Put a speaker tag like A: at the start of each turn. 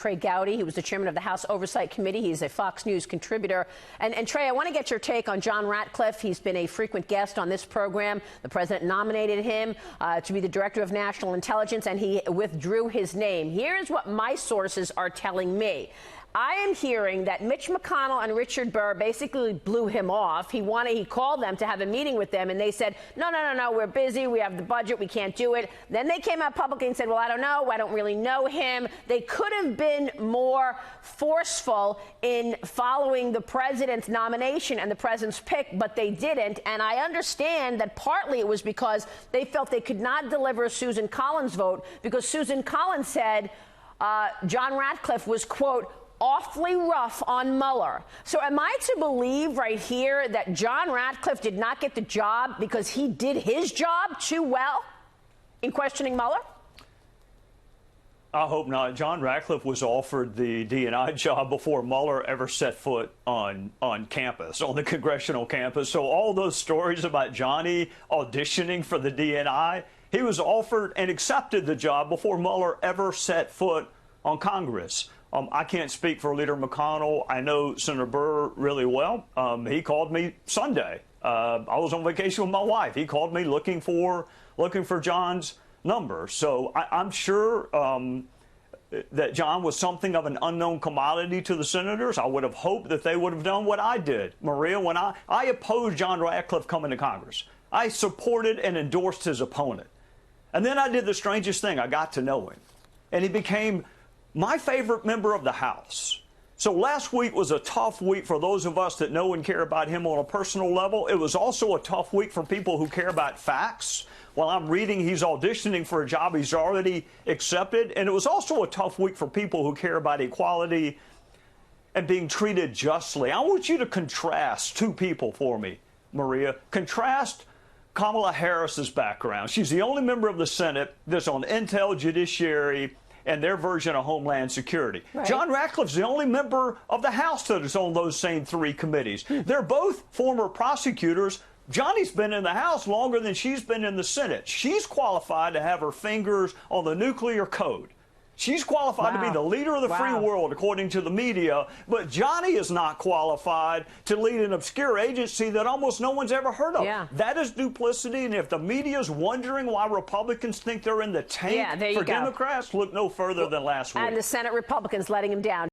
A: Trey Gowdy. He was the chairman of the House Oversight Committee. He's a Fox News contributor. And Trey, I want to get your take on John Ratcliffe. He's been a frequent guest on this program. The president nominated him to be the director of national intelligence, and he withdrew his name. Here's what my sources are telling me. I am hearing that Mitch McConnell and Richard Burr basically blew him off. He called them to have a meeting with them, and they said, no, we're busy. We have the budget. We can't do it. Then they came out publicly and said, well, I don't know. I don't really know him. They could have been more forceful in following the president's nomination and the president's pick, but they didn't. And I understand that partly it was because they felt they could not deliver a Susan Collins vote because Susan Collins said John Ratcliffe was, quote, awfully rough on Mueller. So am I to believe right here that John Ratcliffe did not get the job because he did his job too well in questioning Mueller?
B: I hope not. John Ratcliffe was offered the DNI job before Mueller ever set foot on campus, on the congressional campus. So all those stories about Johnny auditioning for the DNI, he was offered and accepted the job before Mueller ever set foot on Congress. I can't speak for Leader McConnell. I know Senator Burr really well. He called me Sunday. I was on vacation with my wife. He called me looking for John's number. So I'm sure that John was something of an unknown commodity to the senators. I would have hoped that they would have done what I did. Maria, when I opposed John Ratcliffe coming to Congress, I supported and endorsed his opponent. And then I did the strangest thing. I got to know him. And he became my favorite member of the House. So last week was a tough week for those of us that know and care about him on a personal level. It was also a tough week for people who care about facts. While I'm reading he's auditioning for a job he's already accepted. And it was also a tough week for people who care about equality and being treated justly. I want you to contrast two people for me, Maria. Contrast Kamala Harris's background. She's the only member of the Senate that's on Intel, Judiciary, and their version of Homeland Security. Right. John Ratcliffe's the only member of the House that is on those same three committees. They're both former prosecutors. Johnny's been in the House longer than she's been in the Senate. She's qualified to have her fingers on the nuclear code. She's qualified to be the leader of the free world, according to the media, but Johnny is not qualified to lead an obscure agency that almost no one's ever heard of. Yeah. That is duplicity, and if the media's wondering why Republicans think they're in the tank for Democrats, look no further than last week.
A: And the Senate Republicans letting him down.